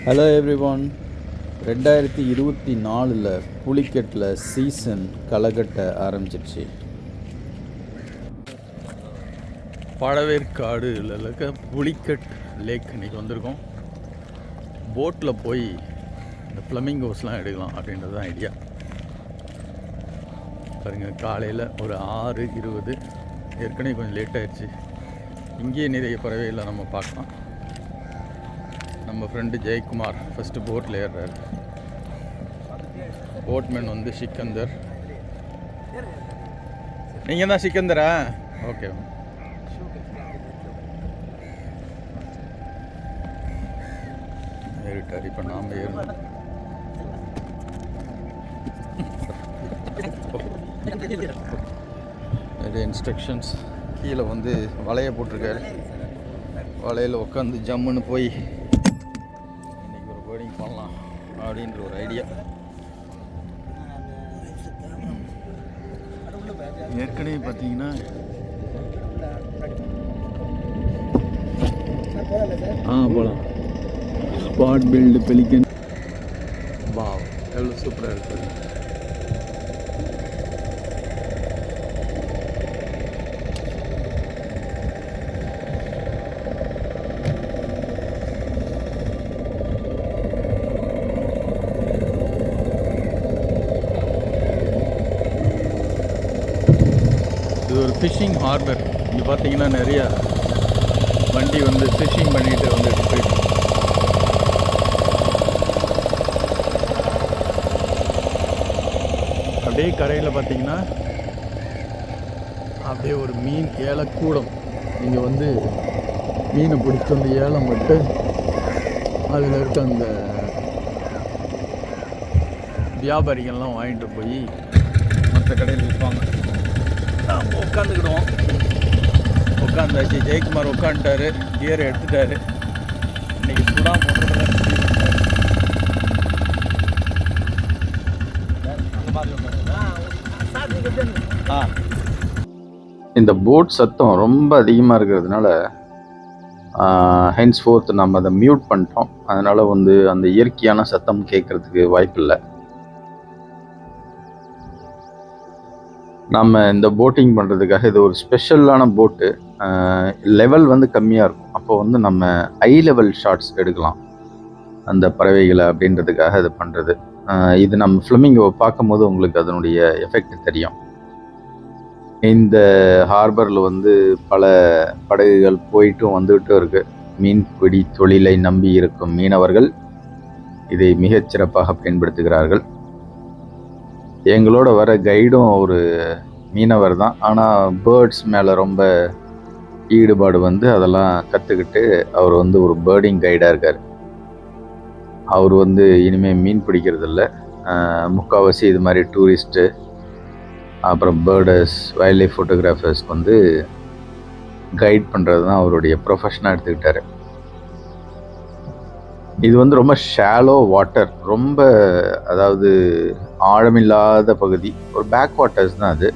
Hello everyone. 2024 புலிக்கட்டில் season களைகட்ட ஆரம்பிச்சிருச்சு. பழவேற்காடுல இருக்க புலிக்கட் லேக் இன்றைக்கி வந்திருக்கோம். போட்டில் போய் இந்த ஃப்ளமிங்கோஸ்லாம் எடுக்கலாம் அப்படின்றது தான் ஐடியா. பாருங்கள், காலையில் ஒரு 6:20, ஏற்கனவே கொஞ்சம் லேட் ஆகிடுச்சு. இங்கேயே நிறைய பறவைகளை நம்ம பார்க்கலாம். நம்ம ஃப்ரெண்டு ஜெயக்குமார் ஃபஸ்ட்டு போட்டில் ஏறுறாரு. போட்மேன் வந்து சிக்கந்தர். நீங்கள் தான் சிக்கந்தரா? ஓகே. ஏறிட்டார். இப்போ நாம் ஏறணும். நிறைய இன்ஸ்ட்ரக்ஷன்ஸ். கீழே வந்து வலையை போட்டிருக்காரு. வலையில் உட்காந்து ஜம்முன்னு போய் இன்றைக்கி ஒரு பேர்டிங் பண்ணலாம் அப்படின்ற ஒரு ஐடியா. ஏற்கனவே பார்த்தீங்கன்னா போகலாம். Spot billed pelican. வாவ், எவ்வளோ சூப்பராக இருக்குது. இது ஒரு ஃபிஷ்ஷிங் ஹார்பர். இங்கே பார்த்தீங்கன்னா நிறையா வண்டி வந்து ஃபிஷ்ஷிங் பண்ணிட்டு வந்துட்டு போயிட்டு. அப்படியே கரையில் பார்த்தீங்கன்னா அப்படியே ஒரு மீன் ஏலக்கூடம். இங்கே வந்து மீனை பிடிச்சிட்டு வந்து ஏலம் விட்டு அதில் இருக்க அந்த வியாபாரிகள்லாம் வாங்கிட்டு போய் மற்ற கடையில் விற்பாங்க. உட்காந்துக்கிடுவோம். உட்காந்தாச்சு. ஜெயக்குமார் உட்காந்துட்டாரு, கியரை எடுத்துட்டாரு. இன்னைக்கு சுடா போடுறதுல இந்த போட் சத்தம் ரொம்ப அதிகமாக இருக்கிறதுனால ஹென்ஸ் ஃபோர்த் நம்ம அதை மியூட் பண்ணிட்டோம். அதனால் வந்து அந்த இயற்கையான சத்தம் கேட்குறதுக்கு வாய்ப்பில்லை. நம்ம இந்த போட்டிங் பண்ணுறதுக்காக இது ஒரு ஸ்பெஷலான போட்டு. லெவல் வந்து கம்மியாக இருக்கும். அப்போ வந்து நம்ம ஹை லெவல் ஷாட்ஸ் எடுக்கலாம் அந்த பறவைகளை அப்படின்றதுக்காக இது பண்ணுறது. இது நம்ம ஃப்ளமிங்கோ பார்க்கும்போது உங்களுக்கு அதனுடைய எஃபெக்ட் தெரியும். இந்த ஹார்பரில் வந்து பல படகுகள் போயிட்டும் வந்துகிட்டும் இருக்குது. மீன்பிடி தொழிலை நம்பி இருக்கும் மீனவர்கள் இதை மிகச்சிறப்பாக பயன்படுத்துகிறார்கள். எங்களோட வர கைடும் ஒரு மீனவர் தான். ஆனால் பேர்ட்ஸ் மேலே ரொம்ப ஈடுபாடு வந்து அதெல்லாம் கற்றுக்கிட்டு அவர் வந்து ஒரு பேர்டிங் கைடாக இருக்கார். அவர் வந்து இனிமேல் மீன் பிடிக்கிறதில்ல. முக்கால்வாசி இது மாதிரி டூரிஸ்ட்டு, அப்புறம் பேர்டர்ஸ், வைல்ட் லைஃப் ஃபோட்டோகிராஃபர்ஸ்க்கு வந்து கைட் பண்ணுறது தான் அவருடைய ப்ரொஃபஷனாக எடுத்துக்கிட்டார். இது வந்து ரொம்ப ஷாலோ வாட்டர், ரொம்ப அதாவது ஆழமில்லாத பகுதி, ஒரு பேக் வாட்டர்ஸ் தான் அது.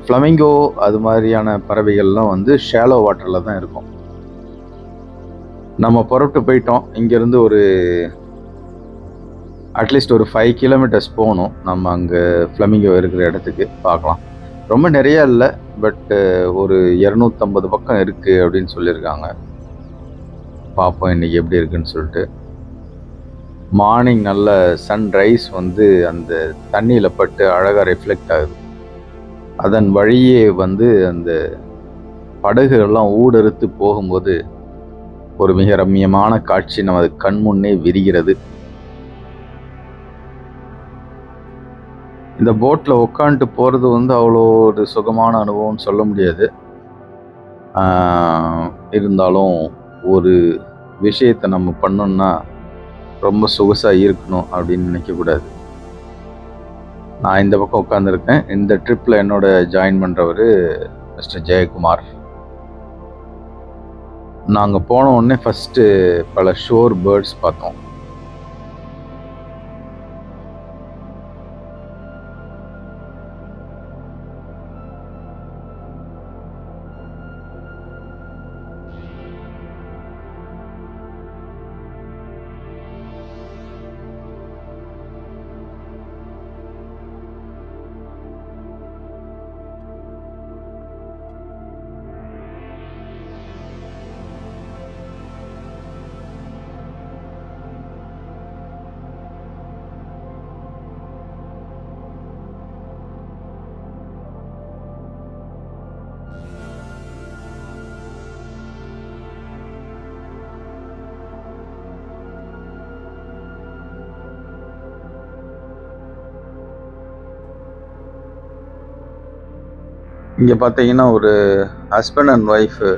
ஃப்ளமிங்கோ அது மாதிரியான பறவைகள்லாம் வந்து ஷாலோ வாட்டரில் தான் இருக்கும். நம்ம புறப்பட்டு போயிட்டோம். இங்கேருந்து ஒரு அட்லீஸ்ட் ஒரு 5 கிலோமீட்டர்ஸ் போகணும். நம்ம அங்கே ஃப்ளமிங்கோ இருக்கிற இடத்துக்கு பார்க்கலாம். ரொம்ப நிறையா இல்லை, பட்டு ஒரு 250 பக்கம் இருக்குது அப்படின்னு சொல்லியிருக்காங்க. பார்ப்போம் இன்றைக்கி எப்படி இருக்குன்னு சொல்லிட்டு. மார்னிங் நல்ல சன்ரைஸ் வந்து அந்த தண்ணியில் பட்டு அழகாக ரிஃப்ளெக்ட் ஆகுது. அதன் வழியே வந்து அந்த படகுகள்லாம் ஊடறுத்து போகும்போது ஒரு மிக ரம்மியமான காட்சி நமது கண் முன்னே விரிகிறது. இந்த போட்டில் உட்காந்துட்டு போகிறது வந்து அவ்வளோ ஒரு சுகமான அனுபவம்னு சொல்ல முடியாது. இருந்தாலும் ஒரு விஷயத்தை நம்ம பண்ணோம்னா ரொம்ப சொகுசாக இருக்கணும் அப்படின்னு நினைக்கக்கூடாது. நான் இந்த பக்கம் உட்காந்துருக்கேன். இந்த ட்ரிப்பில் என்னோட ஜாயின் பண்ணுறவர் மிஸ்டர் ஜெயக்குமார். நாங்கள் போன உடனே ஃபஸ்ட்டு பல ஷோர் பேர்ட்ஸ் பார்த்தோம். இங்கே பார்த்தீங்கன்னா ஒரு ஹஸ்பண்ட் அண்ட் ஒய்ஃபு,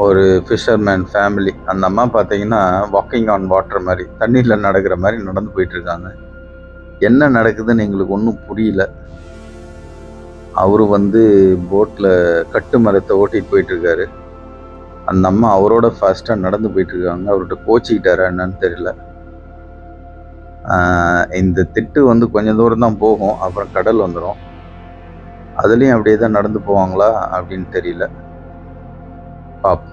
ஒரு ஃபிஷர்மேன் ஃபேமிலி. அந்த அம்மா பார்த்தீங்கன்னா வாக்கிங் ஆன் வாட்டர் மாதிரி, தண்ணியில் நடக்கிற மாதிரி நடந்து போயிட்டுருக்காங்க. என்ன நடக்குதுன்னு எங்களுக்கு ஒன்றும் புரியல. அவரு வந்து போட்டில் கட்டு மரத்தை ஓட்டிகிட்டு போயிட்டுருக்காரு. அந்த அம்மா அவரோட ஃபாஸ்ட்டாக நடந்து போயிட்டுருக்காங்க. அவர்கிட்ட கோச்சிக்கிட்டாரா என்னன்னு தெரியல. இந்த திட்டு வந்து கொஞ்சம் தூரம் தான் போகும், அப்புறம் கடல் வந்துடும். அதுலேயும் அப்படியே தான் நடந்து போவாங்களா அப்படின்னு தெரியல. பாப்போம்.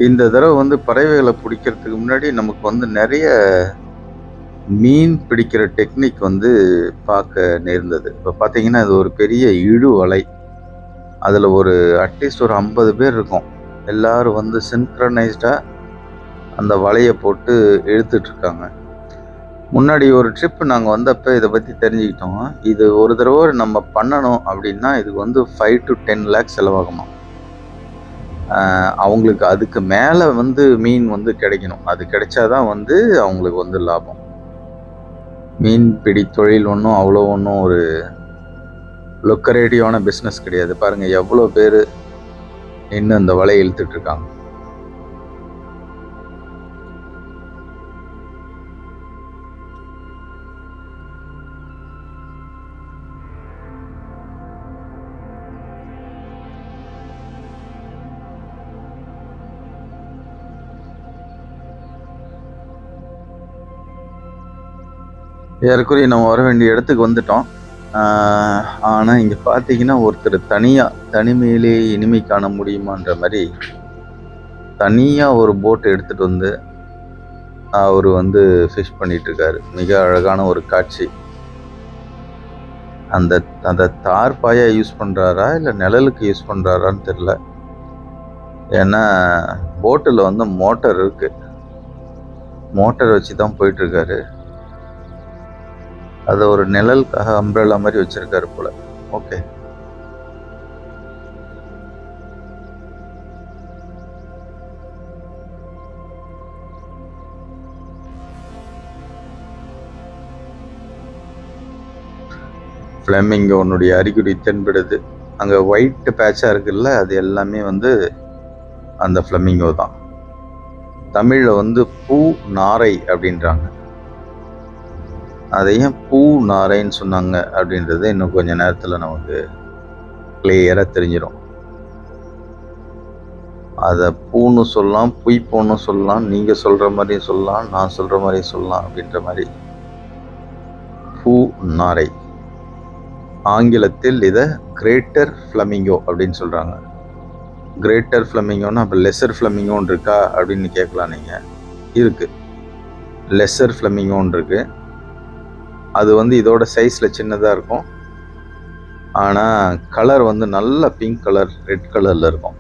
இந்த தடவை வந்து பறவைகளை பிடிக்கிறதுக்கு முன்னாடி நமக்கு வந்து நிறைய மீன் பிடிக்கிற டெக்னிக் வந்து பார்க்க நேர்ந்தது. இப்போ பார்த்தீங்கன்னா இது ஒரு பெரிய இழு வலை. அதில் ஒரு அட்லீஸ்ட் ஒரு 50 பேர் இருக்கும். எல்லாரும் வந்து சின்க்ரனைஸ்டாக அந்த வலையை போட்டு இழுத்துட்ருக்காங்க. முன்னாடி ஒரு ட்ரிப் நாங்கள் வந்தப்போ இதை பற்றி தெரிஞ்சுக்கிட்டோம். இது ஒரு தடவை நம்ம பண்ணணும் அப்படின்னா இதுக்கு வந்து 5 to 10 lakhs செலவாகுமா. அவங்களுக்கு அதுக்கு மேலே வந்து மீன் வந்து கிடைக்கணும். அது கிடைச்சாதான் வந்து அவங்களுக்கு வந்து லாபம். மீன்பிடி தொழில் ஒன்றும் ஒரு லுக்கரேட்டிவான பிஸ்னஸ் கிடையாது. பாருங்கள் எவ்வளோ பேர் இன்னும் இந்த வலையை இழுத்துட்ருக்காங்க. ஏறக்குறைய நம்ம வர வேண்டிய இடத்துக்கு வந்துட்டோம். ஆனால் இங்கே பார்த்தீங்கன்னா ஒருத்தர் தனிமையிலே இனிமை காண முடியுமான்ற மாதிரி தனியாக ஒரு போட் எடுத்துகிட்டு வந்து அவர் வந்து ஃபிஷ் பண்ணிகிட்ருக்காரு. மிக அழகான ஒரு காட்சி. அந்த தார்பாயா யூஸ் பண்ணுறாரா இல்லை நிழலுக்கு யூஸ் பண்ணுறாரான்னு தெரில. ஏன்னா போட்டில் வந்து மோட்டர் இருக்குது. மோட்டர் வச்சு தான் போயிட்டுருக்காரு. அதை ஒரு நிழலுக்காக அம்ப்ரெல்லா மாதிரி வச்சிருக்காரு போல. ஓகே. ஃப்ளெமிங்கோனுடைய அறிகுறி தென்படுது. அங்கே ஒயிட் பேட்சாக இருக்குல்ல, அது எல்லாமே வந்து அந்த ஃப்ளெமிங்கோ தான். தமிழில் வந்து பூ நாரை அப்படின்றாங்க. அதை ஏன் பூ நாரைன்னு சொன்னாங்க அப்படின்றது இன்னும் கொஞ்சம் நேரத்தில் நமக்கு கிளியராக தெரிஞ்சிடும். அதை பூன்னு சொல்லலாம், புய்ப்பூன்னு சொல்லலாம், நீங்கள் சொல்கிற மாதிரியும் சொல்லலாம், நான் சொல்கிற மாதிரியும் சொல்லலாம். அப்படின்ற மாதிரி பூ நாரை. ஆங்கிலத்தில் இதை கிரேட்டர் ஃப்ளமிங்கோ அப்படின்னு சொல்கிறாங்க. கிரேட்டர் ஃப்ளமிங்கோன்னா அப்போ லெஸர் ஃப்ளமிங்கோன்னு இருக்கா அப்படின்னு கேட்கலாம் நீங்கள். இருக்குது, லெஸர் ஃப்ளமிங்கோன்னு இருக்குது. அது வந்து இதோட சைஸில் சின்னதாக இருக்கும். ஆனால் கலர் வந்து நல்ல பிங்க் கலர், ரெட் கலரில் இருக்கும்.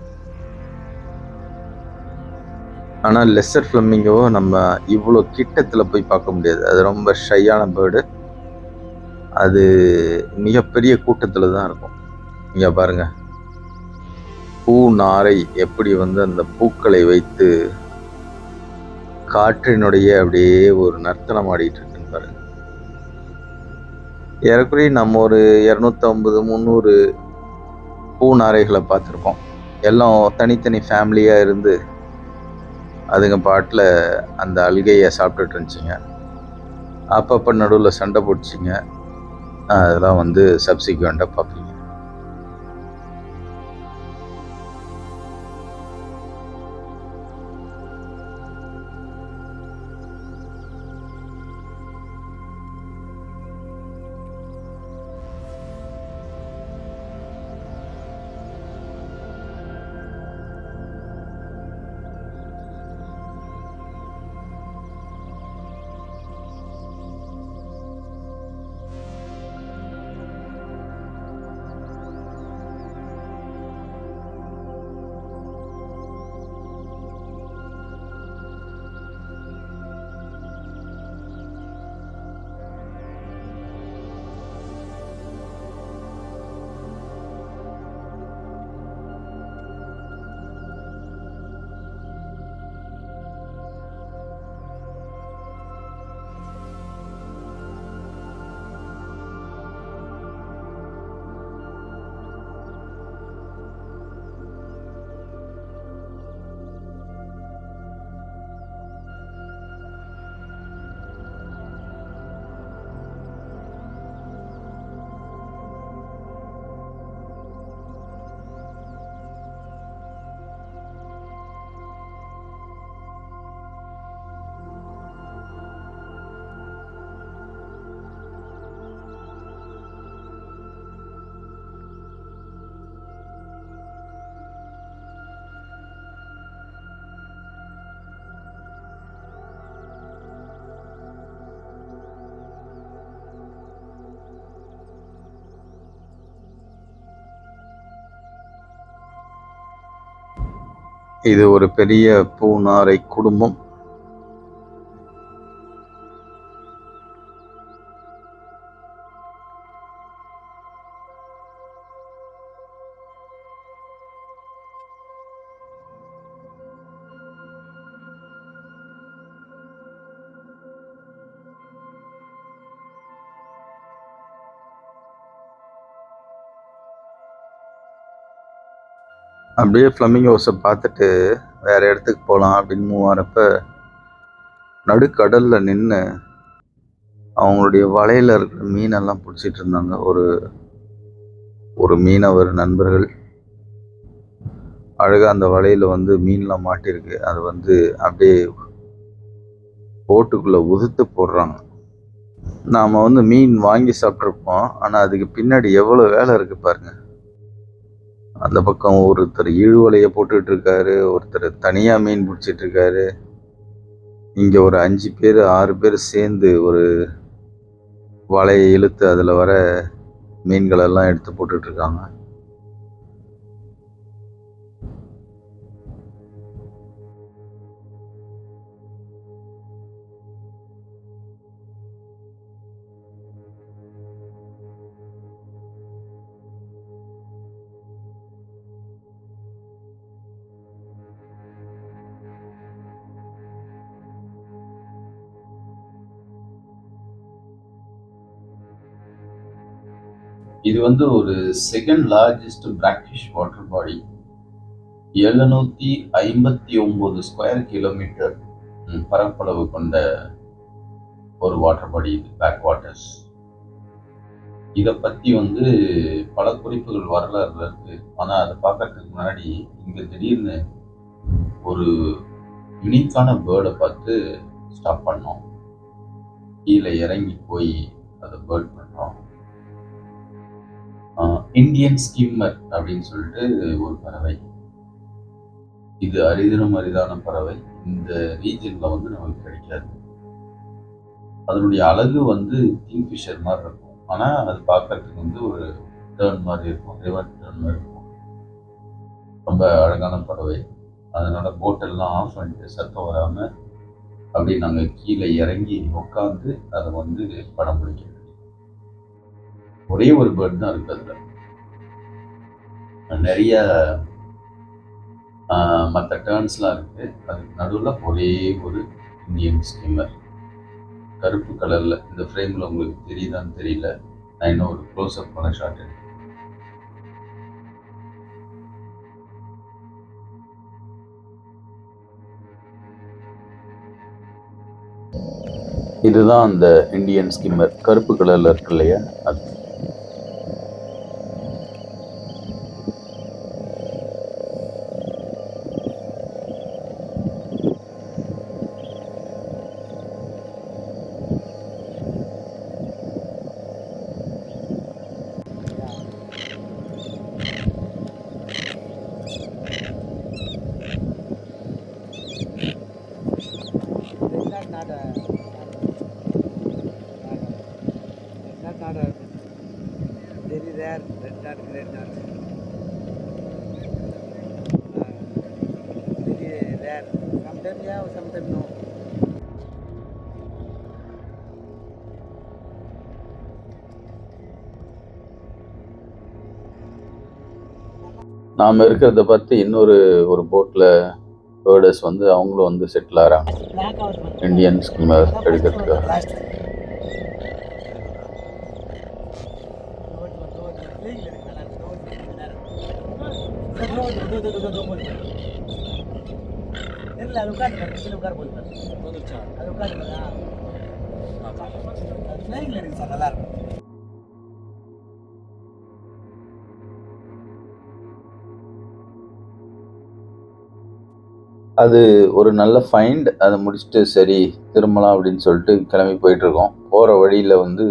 ஆனால் லெஸர் ஃப்ளமிங்கோ நம்ம இவ்வளோ கிட்டத்தில் போய் பார்க்க முடியாது. அது ரொம்ப ஷையான பேர்டு. அது மிகப்பெரிய கூட்டத்தில் தான் இருக்கும். இங்கே பாருங்கள், பூ நாரை எப்படி வந்து அந்த பூக்களை வைத்து காற்றினுடைய அப்படியே ஒரு நர்த்தனம் ஆடிட்டு இருக்குன்னு பாருங்க. ஏறக்குறைய நம்ம ஒரு 250 300 பூ நாரைகளை பார்த்துருக்கோம். எல்லாம் தனித்தனி ஃபேமிலியாக இருந்து அதுங்க பாட்டில் அந்த அல்கையை சாப்பிட்டுட்டு இருந்துச்சிங்க. அப்பப்போ நடுவில் சண்டை போட்டுச்சிங்க. அதெல்லாம் வந்து சப்சிக்வெண்ட்டாக பார்ப்பீங்க. இது ஒரு பெரிய பூநாரை குடும்பம். அப்படியே ஃப்ளமிங்கோஸை பார்த்துட்டு வேற இடத்துக்கு போகலாம் அப்படின்னு மூவ் ஆகிறப்ப நடுக்கடலில் நின்று அவங்களுடைய வலையில் இருக்கிற மீனெல்லாம் பிடிச்சிட்டு இருந்தாங்க ஒரு மீனவர் நண்பர்கள். அழகாக அந்த வலையில் வந்து மீன்லாம் மாட்டிருக்கு. அது வந்து அப்படியே போட்டுக்குள்ளே உதுத்து போடுறாங்க. நாம் வந்து மீன் வாங்கி சாப்பிட்ருப்போம், ஆனால் அதுக்கு பின்னாடி எவ்வளோ வேலை இருக்குது பாருங்க. அந்த பக்கம் ஒருத்தர் இழுவலையை போட்டுட்டு இருக்காரு, ஒருத்தர் தனியாக மீன் பிடிச்சிட்டு இருக்காரு. இங்கே ஒரு 5 பேர் 6 பேர் சேர்ந்து ஒரு வலையை இழுத்து அதில் வர மீன்களெல்லாம் எடுத்து போட்டுட்ருக்காங்க. இது வந்து ஒரு second largest brackish water body. 759 square kilometre பரப்பளவு கொண்ட ஒரு வாட்டர் பாடி இது, பேக் வாட்டர்ஸ். இதை பற்றி வந்து பல குறிப்புகள் வரலாறுல இருக்கு. ஆனால் அதை பார்க்கறதுக்கு முன்னாடி இங்கே திடீர்னு ஒரு யுனிக்கான பேர்டை பார்த்து ஸ்டாப் பண்ணோம். கீழே இறங்கி போய் அதை பேர்ட் பண்ணுறோம். இந்தியன் ஸ்கிம்மர் அப்படின்னு சொல்லிட்டு ஒரு பறவை. இது அரிதான பறவை. இந்த ரீஜன்ல வந்து நமக்கு கிடைக்காது. அதனுடைய அழகு வந்து கிங்ஃபிஷர் மாதிரி இருக்கும். ஆனா அது பார்க்கறதுக்கு வந்து ஒரு டர்ன் மாதிரி இருக்கும், ரிவர் டர்ன் மாதிரி இருக்கும். ரொம்ப அழகான பறவை. அதனால போட்டெல்லாம் ஆஃப் பண்ணிட்டு சத்தம் வராம அப்படி நாங்கள் கீழே இறங்கி உட்காந்து அதை வந்து படம் பிடிக்கிறது. ஒரே ஒரு பேர்ட் தான் இருக்கு. அதுல நிறைய மற்ற டர்ன்ஸ்லாம் இருக்கு. அதுக்கு நடுவில் ஒரே ஒரு இந்தியன் ஸ்கிம்மர் கருப்பு கலர்ல. இந்த ஃப்ரேம்ல உங்களுக்கு தெரியுதான்னு தெரியல. நான் இன்னும் ஒரு க்ளோஸ் அப் பண்ண ஷாட் எடுத்தேன். இதுதான் அந்த இந்தியன் ஸ்கிம்மர், கருப்பு கலர்ல இருக்கு இல்லையா அது. Very rare, red dot, great dot. Very rare. Sometimes yeah, sometimes no. நாம் இருக்கிறத பார்த்து இன்னொரு போட்டில் பேர்டர்ஸ் வந்து அவங்களும் வந்து செட்டில் ஆகிறாங்க இந்தியன் ஸ்கிம்மர் எடுக்கிறதுக்காக. அது ஒரு நல்ல ஃபைண்ட். அதை முடிச்சுட்டு சரி திரும்பலாம் அப்படின்னு சொல்லிட்டு கிளம்பி போயிட்டுருக்கோம். போகிற வழியில் வந்து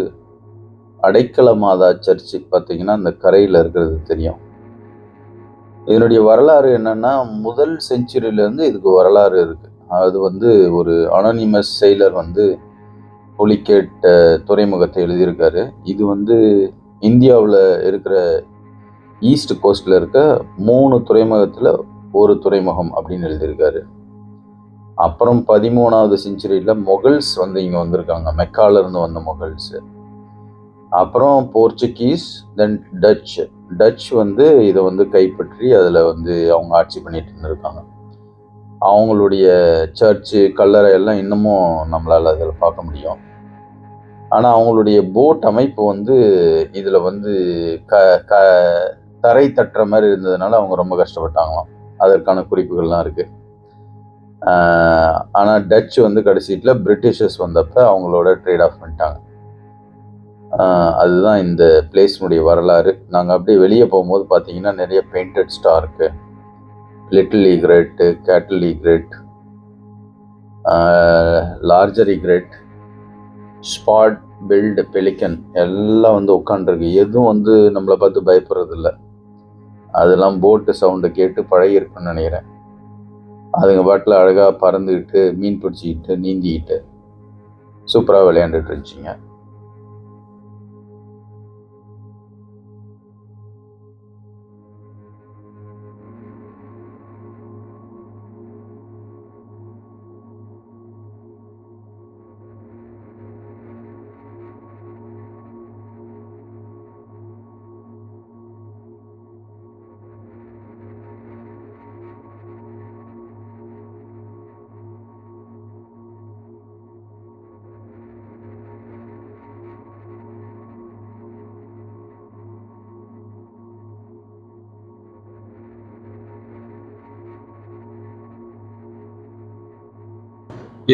அடைக்கல மாதா சர்ச்சு பார்த்தீங்கன்னா அந்த கரையில் இருக்கிறது தெரியும். இதனுடைய வரலாறு என்னன்னா, முதல் செஞ்சுரியிலேருந்து இதுக்கு வரலாறு இருக்குது. அது வந்து ஒரு அனானிமஸ் செயலர் வந்து புலிகேட் துறைமுகத்தை எழுதியிருக்காரு. இது வந்து இந்தியாவில் இருக்கிற ஈஸ்ட் கோஸ்டில் இருக்க 3 துறைமுகத்தில் ஒரு துறைமுகம் அப்படின்னு எழுதியிருக்காரு. அப்புறம் 13வது செஞ்சுரியில் மொகல்ஸ் வந்து இங்கே வந்திருக்காங்க, மெக்காலேருந்து வந்த மொகல்ஸு. அப்புறம் போர்ச்சுகீஸ், தென் டச் வந்து இதை வந்து கைப்பற்றி அதில் வந்து அவங்க ஆட்சி பண்ணிட்டு இருந்திருக்காங்க. அவங்களுடைய சர்ச்சு, கல்லறை எல்லாம் இன்னமும் நம்மளால் அதில் பார்க்க முடியும். ஆனால் அவங்களுடைய போட் அமைப்பு வந்து இதில் வந்து தரை தட்டுற மாதிரி இருந்ததுனால அவங்க ரொம்ப கஷ்டப்பட்டாங்களாம். அதற்கான குறிப்புகள்லாம் இருக்குது. ஆனால் டச் வந்து கடைசியில் பிரிட்டிஷர்ஸ் வந்தப்போ அவங்களோட ட்ரேட் ஆஃப் பண்ணிட்டாங்க. அதுதான் இந்த பிளேஸினுடைய வரலாறு. நாங்கள் அப்படியே வெளியே போகும்போது பார்த்தீங்கன்னா நிறைய பெயிண்டட் ஸ்டார் இருக்குது. Little egret, cattle egret, larger egret, spot billed pelican எல்லாம் வந்து உட்காந்துருக்கு. எதுவும் வந்து நம்மளை பார்த்து பயப்படுறதில்ல. அதெல்லாம் போட்டு சவுண்டை கேட்டு பழகிருக்குன்னு நினைக்கிறேன். அதுங்க பாட்டில் அழகாக பறந்துக்கிட்டு மீன் பிடிச்சிக்கிட்டு நீந்திக்கிட்டு சூப்பராக விளையாண்டுட்டு இருந்துச்சிங்க.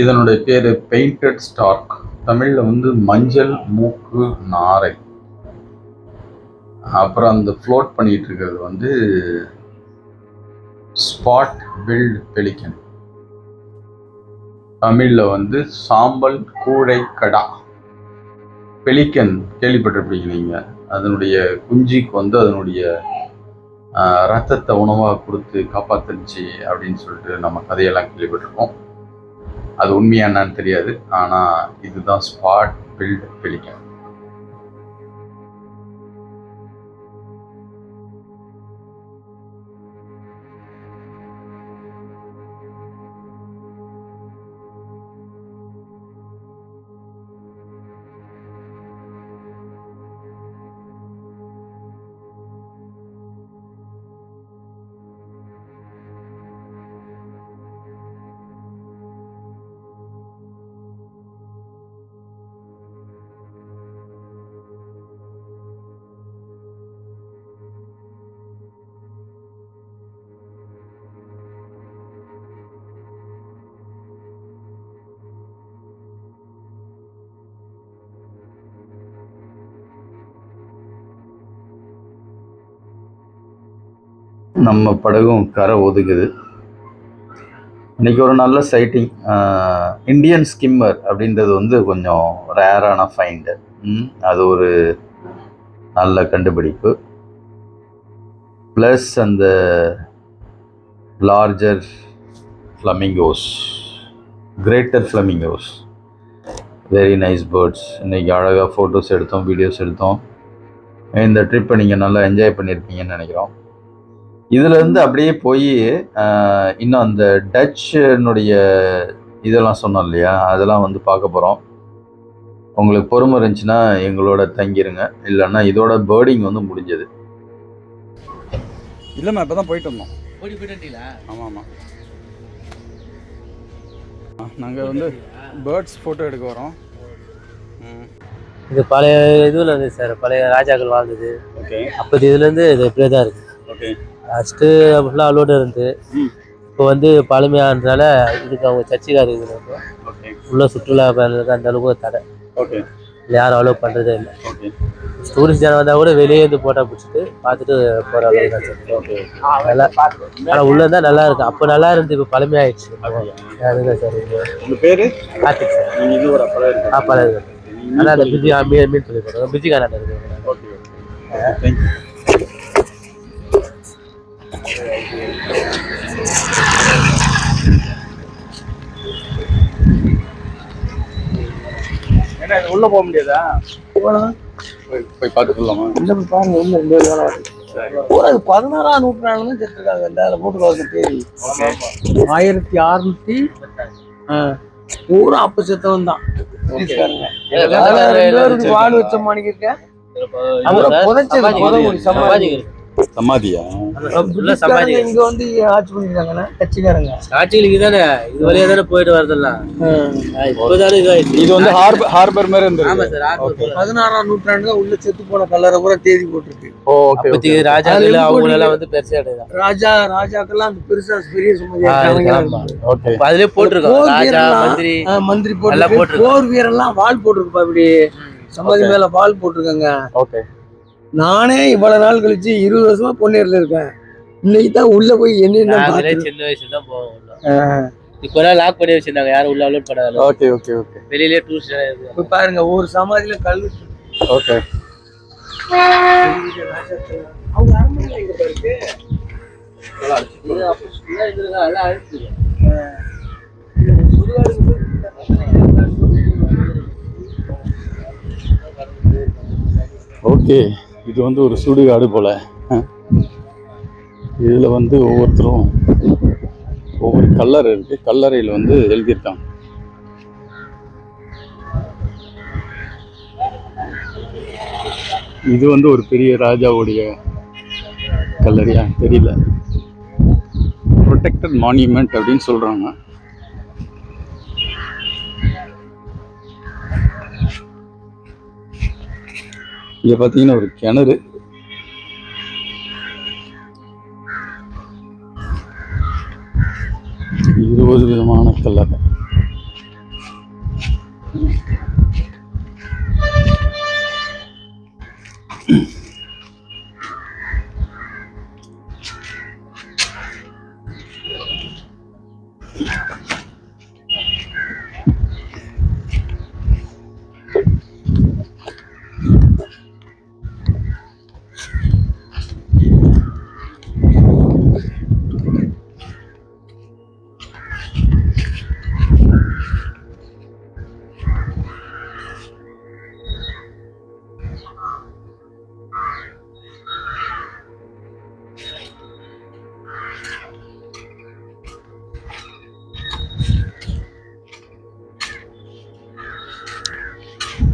இதனுடைய பேர் பெயிண்டட் ஸ்டார்க். தமிழில் வந்து மஞ்சள் மூக்கு நாரை. அப்புறம் அந்த ஃப்ளோட் பண்ணிட்டு இருக்கிறது வந்து ஸ்பாட் பில்ட் பெலிக்கன். தமிழில் வந்து சாம்பல் கூழை கடா. பெலிக்கன் கேள்விப்பட்டிருப்பீங்க நீங்கள். அதனுடைய குஞ்சிக்கு வந்து அதனுடைய ரத்தத்தை உணவாக கொடுத்து காப்பாத்துச்சு அப்படின்னு சொல்லிட்டு நம்ம கதையெல்லாம் கேள்விப்பட்டிருக்கோம். அது உண்மையா என்னன்னு தெரியாது. ஆனால் இதுதான் ஸ்பாட் பில்ட் பெலிக்கன். நம்ம படகும் கரை ஒதுக்குது. இன்றைக்கி ஒரு நல்ல சைட்டிங். இந்தியன் ஸ்கிம்மர் அப்படின்றது வந்து கொஞ்சம் ரேரான ஃபைண்டு. அது ஒரு நல்ல கண்டுபிடிப்பு. ப்ளஸ் அந்த larger flamingos, greater flamingos, very nice birds. இன்றைக்கி அழகாக ஃபோட்டோஸ் எடுத்தோம், வீடியோஸ் எடுத்தோம். இந்த ட்ரிப்பை நீங்கள் நல்லா என்ஜாய் பண்ணியிருப்பீங்கன்னு நினைக்கிறோம். இதுலேருந்து அப்படியே போய் இன்னும் அந்த டச்சுனுடைய இதெல்லாம் சொன்னோம் இல்லையா, அதெல்லாம் வந்து பார்க்க போகிறோம். உங்களுக்கு பொறுமை இருந்துச்சுன்னா எங்களோட தங்கிடுங்க, இல்லைன்னா இதோட பேர்டிங் வந்து முடிஞ்சது. இல்லைம்மா, இப்போ தான் போயிட்டு வந்தோம். போயிட்டீங்களா? ஆமாம் ஆமாம். நாங்கள் வந்து பேர்ட்ஸ் ஃபோட்டோ எடுக்க வரோம். இது பழைய இதுவில் இருந்தது சார், பழைய ராஜாக்கள் வாழ்ந்தது. ஓகே. அப்போ இதுலேருந்து இது இப்படியே தான் இருக்குது. ஓகே. ஃபஸ்ட்டு அப்படிலாம் அலோடு இருந்து, இப்போ வந்து பழமையானதுனால இதுக்கு அவங்க சர்ச்சைக்காக இருக்குது. உள்ள சுற்றுலா பயணிகளுக்கு அந்த அளவுக்கு தடை. ஓகே. யாரும் அலோவ் பண்ணுறதே இல்லை. ஓகே. டூரிஸ்ட் ஜனம் வந்தால் கூட வெளியே இருந்து ஃபோட்டோ பிடிச்சிட்டு பார்த்துட்டு போகிற அளவுக்கு தான் சார். ஓகே. நல்லா, ஆனால் உள்ளே இருந்தால் நல்லா இருக்குது. அப்போ நல்லா இருந்து, இப்போ பழமையாயிடுச்சு. அதுதான் சார். உங்கள் பேர்? கார்த்திக் சார். நீங்கள் இது ஒரு பழம் பழம் இருக்குது. ஆனால் அந்த பிஜி மீன் சொல்லி போடுறோம். பிஜி கார்டன் இருக்குது. ஓகே. தேங்க்யூ. என்ன இது உள்ளே போக முடியாதா? போகலாம். போய் பார்த்து சொல்லலாமா? இல்லை, பாருங்க, உள்ள 2 வேலை பூரா 16ஆம் நூற்றாண்டுல செத்துருக்காங்க. இந்த அதில் போட்டுருக்காங்க தேதி 1600 பூரா அப்ப செத்தவன் தான். வாழ் வச்ச மாணிக்க சமாதியா? இங்க வந்து ஆட்சி பண்ணிருக்காங்க கட்சிக்காரங்க. காட்சிகளுக்கு தானே இது வழியா தானே போயிட்டு வரதெல்லாம். இப்போதானே இது வந்து ஹார்பர் மாதிரி இருந்தது. 16ஆம் நூற்றாண்டுல உள்ள செத்து போன கல்லறை பூரா தேதி போட்டிருக்கு. அப்பத்தி ராஜாக்கள் அவங்க எல்லாம் வந்து பெருசா கிடையாது. ராஜாக்கெல்லாம் அந்த பெருசா பெரிய சுமதி அதுலயே போட்டிருக்கோம். ராஜா மந்திரி போட்டு போர் வீரெல்லாம் வால் போட்டிருக்குப்பா. இப்படி சமாதி மேல வால் போட்டிருக்காங்க. நானே இவ்வளவு நாள் கழிச்சு 20 வருஷமா பொன்னேரில இருக்கேன். இன்னைக்கு தான் உள்ள போய் என்ன சின்ன வயசுல தான் போவோம். இப்ப லாக் பண்ணி வச்சிருந்தாங்க, யாரும் உள்ள அலோட் பண்ணாத. Okay okay okay. வெளியிலே டூரிஸ்ட் போய் பாருங்க. ஒரு சமாதியில கல். ஓகே. அவங்க அரண்மனை எங்க பாருக்கு? ஓகே, இது வந்து ஒரு சுடுகாடு போல. இதுல வந்து ஒவ்வொருத்தரும் ஒவ்வொரு கல்லறை இருக்கு. கல்லறையில் வந்து எழுதியிருக்காங்க. இது வந்து ஒரு பெரிய ராஜாவுடைய கல்லறையா தெரியல. ப்ரொடெக்டட் மான்யூமெண்ட் அப்படின்னு சொல்றாங்க. இங்க பாத்தீங்கன்னா ஒரு கிணறு. இருபது விதமான கல்லறை.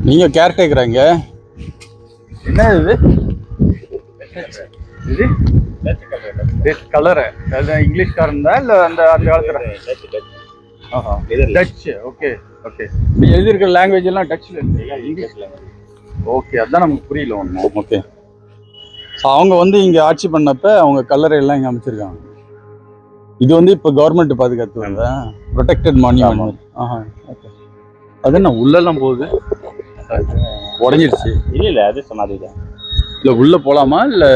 நீங்க கேர்டேக்கறாங்க. என்ன இது? இது டச் கலர். அது இங்கிலீஷ்காரன் தான் இல்ல அந்த காலத்துல? டச். Okay okay. நீ எழுதியிருக்கிற லாங்குவேஜ் எல்லாம் டச்ல இருக்கு, இங்கிலீஷ்ல. ஓகே, அதான் நமக்கு புரியல ஒண்ணு. ஓகே. அவங்க வந்து இங்க ஆட்சி பண்ணப்ப அவங்க கல்லறை எல்லாம் இங்க அமைச்சிருக்காங்க. இது வந்து இப்ப கவர்மெண்ட் பாதுகாத்து வந்தா ப்ரொடெக்டட் மான்யூமெண்ட். ஓகே. அது என்ன உள்ளெல்லாம் போகுது? உடஞ்சிருச்சு. இல்ல அது சமாதி தான். இல்ல உள்ள போலாமா? இல்ல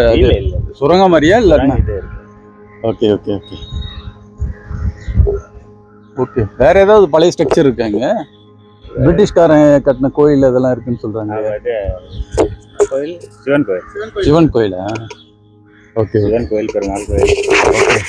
இல்ல சுரங்க மாதிரியா? இல்ல ஓகே ஓகே ஓகே ஓகே. வேற ஏதாவது பழைய ஸ்ட்ரக்சர் இருக்காங்க? பிரிட்டிஷ்காரன் கட்டின கோயில் அதெல்லாம் இருக்குன்னு சொல்றாங்க. கோயில் சிவன் கோயில். சிவன் கோயிலா? ஓகே. சிவன் கோயில், பெருமாள் கோயில். ஓகே.